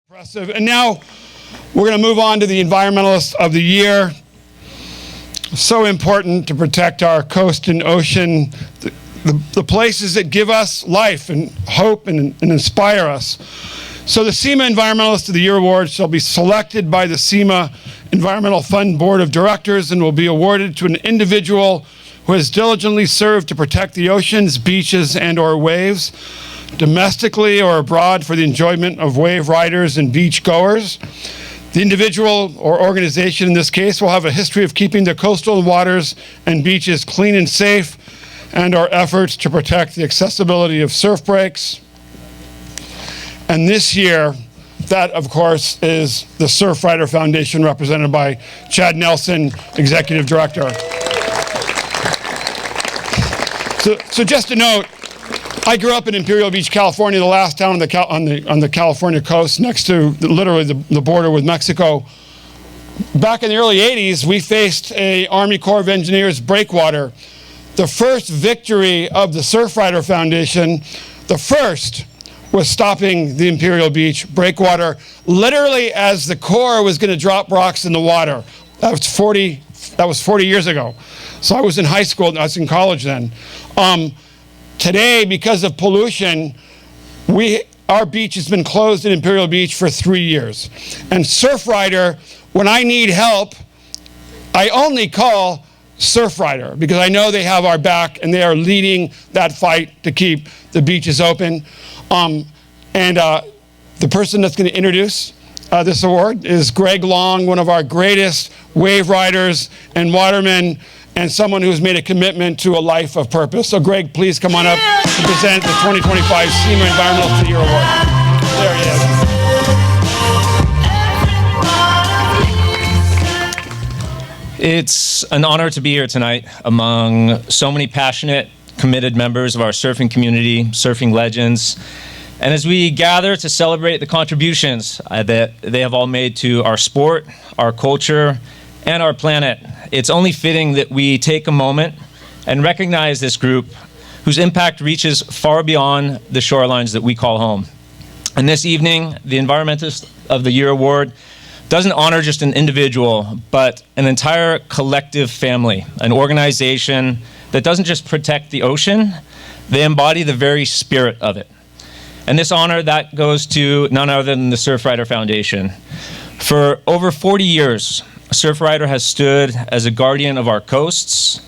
Impressive. And now we're going to move on to the Environmentalist of the Year. So important to protect our coast and ocean, the places that give us life and hope and inspire us. So the SIMA Environmentalist of the Year Award shall be selected by the SIMA Environmental Fund Board of Directors and will be awarded to an individual who has diligently served to protect the oceans, beaches, and/or waves, domestically or abroad, for the enjoyment of wave riders and beach goers. The individual or organization in this case will have a history of keeping the coastal waters and beaches clean and safe, and our efforts to protect the accessibility of surf breaks. And this year, that of course is the Surfrider Foundation, represented by Chad Nelsen, Executive Director. So just a note, I grew up in Imperial Beach, California, the last town on the California coast, next to literally the border with Mexico. Back in the early 80s, we faced a Army Corps of Engineers breakwater. The first victory of the Surfrider Foundation, the first, was stopping the Imperial Beach breakwater, literally as the Corps was going to drop rocks in the water. That was 40 years ago. So I was in high school, I was in college then. Today, because of pollution, our beach has been closed in Imperial Beach for 3 years. And Surfrider, when I need help, I only call Surfrider because I know they have our back and they are leading that fight to keep the beaches open. The person that's going to introduce this award is Greg Long, one of our greatest wave riders and watermen, and someone who's made a commitment to a life of purpose. So Greg, please come on up to present the 2025 SIMA Environmentalist of the Year Award. There he is. It's an honor to be here tonight among so many passionate, committed members of our surfing community, surfing legends. And as we gather to celebrate the contributions that they have all made to our sport, our culture, and our planet, it's only fitting that we take a moment and recognize this group whose impact reaches far beyond the shorelines that we call home. And this evening, the Environmentalist of the Year Award doesn't honor just an individual, but an entire collective family, an organization that doesn't just protect the ocean, they embody the very spirit of it. And this honor, that goes to none other than the Surfrider Foundation. For over 40 years, Surfrider has stood as a guardian of our coasts,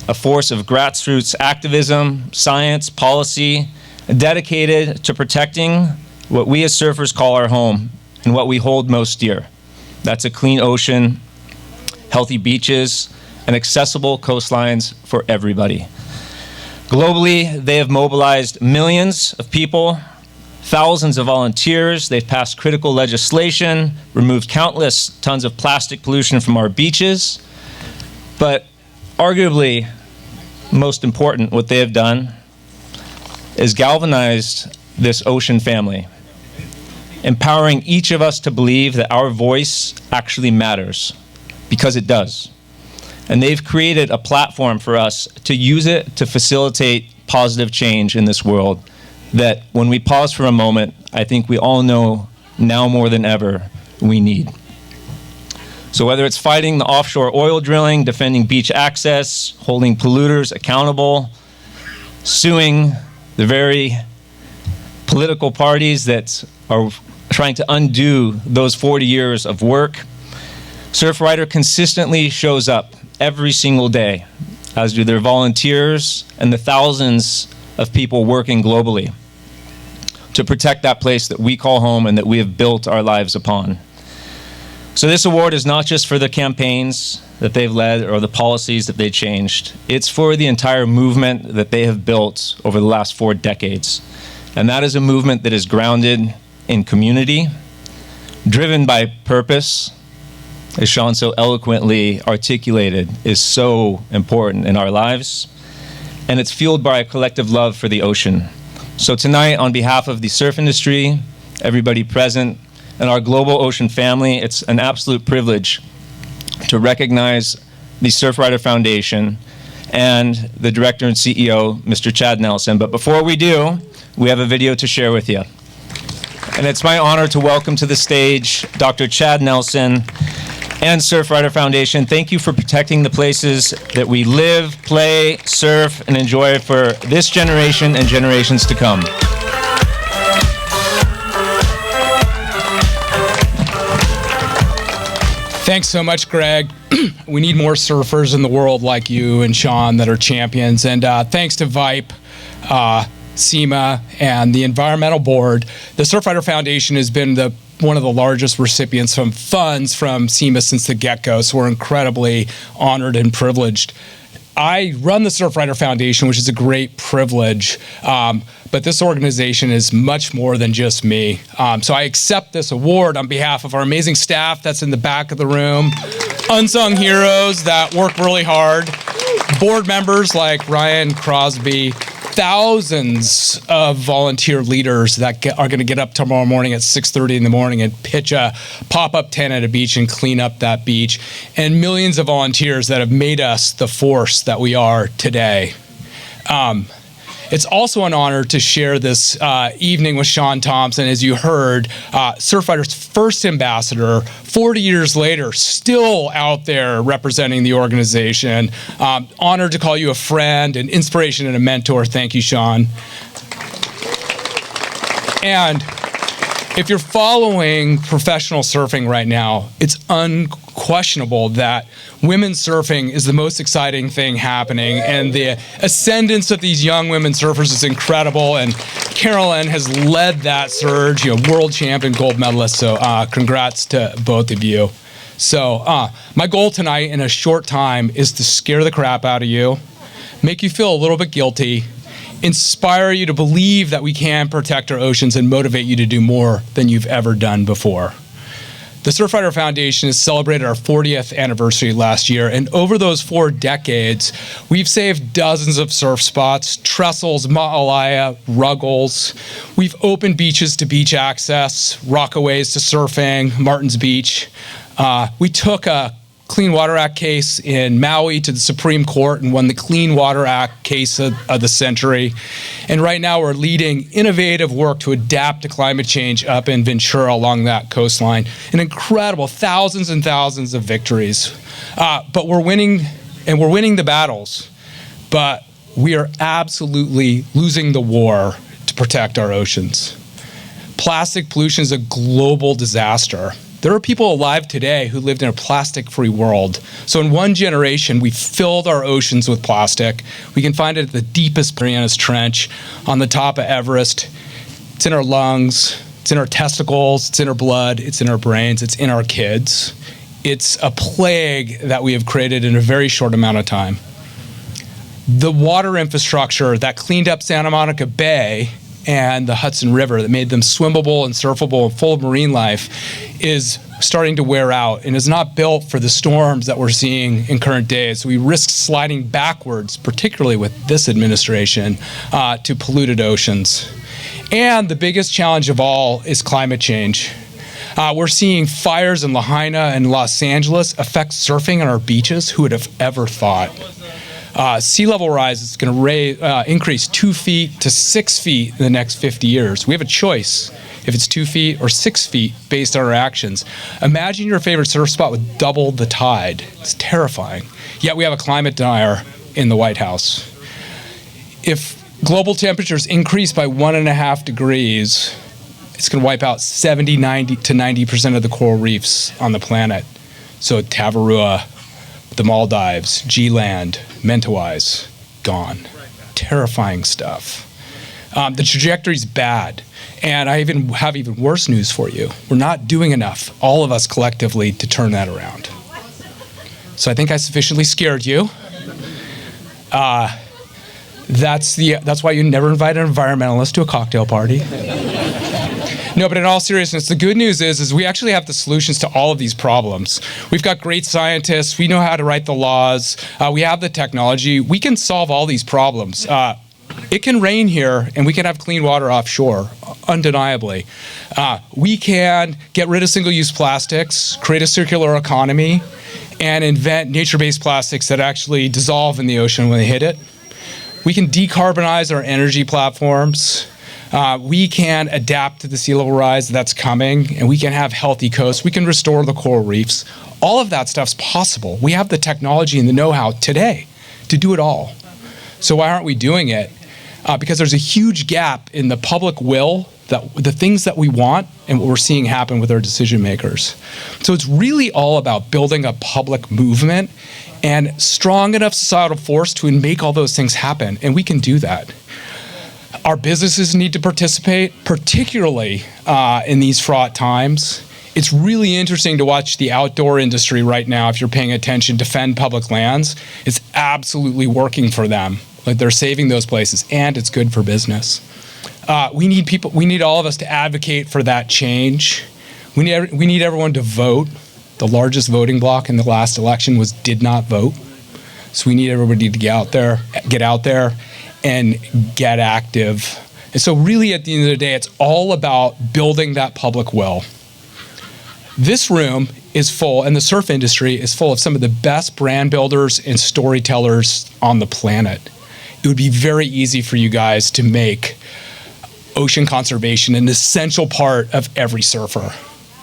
a force of grassroots activism, science, policy, dedicated to protecting what we as surfers call our home and what we hold most dear. That's a clean ocean, healthy beaches, and accessible coastlines for everybody. Globally, they have mobilized millions of people, thousands of volunteers. They've passed critical legislation, removed countless tons of plastic pollution from our beaches. But arguably, most important, what they have done is galvanized this ocean family, empowering each of us to believe that our voice actually matters, because it does. And they've created a platform for us to use it to facilitate positive change in this world that, when we pause for a moment, I think we all know now more than ever we need. So whether it's fighting the offshore oil drilling, defending beach access, holding polluters accountable, suing the very political parties that are trying to undo those 40 years of work, Surfrider consistently shows up every single day, as do their volunteers and the thousands of people working globally to protect that place that we call home and that we have built our lives upon. So this award is not just for the campaigns that they've led or the policies that they changed. It's for the entire movement that they have built over the last 4 decades. And that is a movement that is grounded in community, driven by purpose, as Sean so eloquently articulated, is so important in our lives. And it's fueled by a collective love for the ocean. So tonight, on behalf of the surf industry, everybody present, and our global ocean family, it's an absolute privilege to recognize the Surfrider Foundation and the director and CEO, Mr. Chad Nelsen. But before we do, we have a video to share with you. And it's my honor to welcome to the stage Dr. Chad Nelsen and Surfrider Foundation. Thank you for protecting the places that we live, play, surf, and enjoy for this generation and generations to come. Thanks so much, Greg. We need more surfers in the world like you and Sean that are champions. And thanks to VIPE, SIMA, and the Environmental Board. The Surfrider Foundation has been one of the largest recipients from funds from SIMA since the get-go, so we're incredibly honored and privileged. I run the Surfrider Foundation, which is a great privilege, but this organization is much more than just me. So I accept this award on behalf of our amazing staff that's in the back of the room, unsung heroes that work really hard, board members like Ryan Crosby, thousands of volunteer leaders that are going to get up tomorrow morning at 6:30 in the morning and pitch a pop-up tent at a beach and clean up that beach, and millions of volunteers that have made us the force that we are today. It's also an honor to share this evening with Sean Thompson. As you heard, Surfrider's first ambassador, 40 years later, still out there representing the organization. Honored to call you a friend, an inspiration, and a mentor. Thank you, Sean. And if you're following professional surfing right now, it's unquestionable that women's surfing is the most exciting thing happening, and the ascendance of these young women surfers is incredible, and Carolyn has led that surge, world champion, gold medalist, so congrats to both of you. So my goal tonight in a short time is to scare the crap out of you, make you feel a little bit guilty, inspire you to believe that we can protect our oceans, and motivate you to do more than you've ever done before. The Surfrider Foundation has celebrated our 40th anniversary last year, and over those 4 decades, we've saved dozens of surf spots, trestles, Ma'alaya, Ruggles. We've opened beaches to beach access, Rockaways to surfing, Martin's Beach. We took a Clean Water Act case in Maui to the Supreme Court and won the Clean Water Act case of the century. And right now we're leading innovative work to adapt to climate change up in Ventura along that coastline. An incredible thousands and thousands of victories. But we're winning, and we're winning the battles. But we are absolutely losing the war to protect our oceans. Plastic pollution is a global disaster. There are people alive today who lived in a plastic-free world. So in one generation, we filled our oceans with plastic. We can find it at the deepest Marianas Trench, on the top of Everest. It's in our lungs, it's in our testicles, it's in our blood, it's in our brains, it's in our kids. It's a plague that we have created in a very short amount of time. The water infrastructure that cleaned up Santa Monica Bay and the Hudson River, that made them swimmable and surfable and full of marine life, is starting to wear out and is not built for the storms that we're seeing in current days. We risk sliding backwards, particularly with this administration, to polluted oceans. And the biggest challenge of all is climate change. We're seeing fires in Lahaina and Los Angeles affect surfing on our beaches. Who would have ever thought? Sea level rise is going to increase 2 feet to 6 feet in the next 50 years. We have a choice if it's 2 feet or 6 feet based on our actions. Imagine your favorite surf spot with double the tide. It's terrifying. Yet we have a climate denier in the White House. If global temperatures increase by 1.5 degrees, it's going to wipe out 90% of the coral reefs on the planet. So Tavarua, the Maldives, G-Land, Mentawais, gone. Terrifying stuff. The trajectory's bad. And I have even worse news for you. We're not doing enough, all of us collectively, to turn that around. So I think I sufficiently scared you. That's why you never invite an environmentalist to a cocktail party. No, but in all seriousness, the good news is we actually have the solutions to all of these problems. We've got great scientists. We know how to write the laws. We have the technology. We can solve all these problems. It can rain here, and we can have clean water offshore, undeniably. We can get rid of single-use plastics, create a circular economy, and invent nature-based plastics that actually dissolve in the ocean when they hit it. We can decarbonize our energy platforms. We can adapt to the sea level rise that's coming, and we can have healthy coasts. We can restore the coral reefs. All of that stuff's possible. We have the technology and the know-how today to do it all. So why aren't we doing it? Because there's a huge gap in the public will, that the things that we want and what we're seeing happen with our decision makers. So it's really all about building a public movement and strong enough societal force to make all those things happen, and we can do that. Our businesses need to participate, particularly in these fraught times. It's really interesting to watch the outdoor industry right now, if you're paying attention, defend public lands. It's absolutely working for them. Like, they're saving those places, and it's good for business. We need people. We need all of us to advocate for that change. We need everyone to vote. The largest voting bloc in the last election did not vote. So we need everybody to get out there, and get active. And so really, at the end of the day, it's all about building that public will. This room is full, and the surf industry is full of some of the best brand builders and storytellers on the planet. It would be very easy for you guys to make ocean conservation an essential part of every surfer.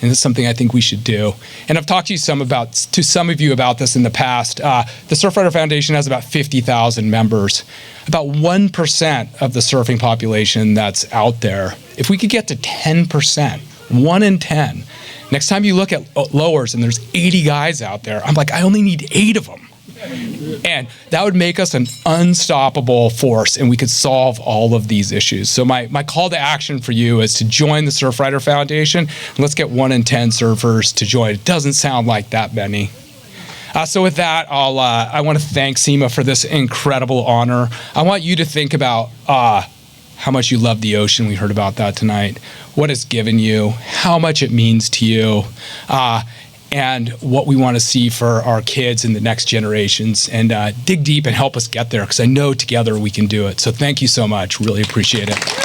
And it's something I think we should do. And I've talked to some of you about this in the past. The Surfrider Foundation has about 50,000 members, about 1% of the surfing population that's out there. If we could get to 10%, 1 in 10, next time you look at lowers and there's 80 guys out there, I'm like, I only need 8 of them. And that would make us an unstoppable force, and we could solve all of these issues. So my call to action for you is to join the Surfrider Foundation. And let's get 1 in 10 surfers to join. It doesn't sound like that many. So with that, I want to thank SIMA for this incredible honor. I want you to think about how much you love the ocean. We heard about that tonight. What it's given you, how much it means to you, and what we want to see for our kids and the next generations, and dig deep and help us get there, because I know together we can do it. So thank you so much. Really appreciate it.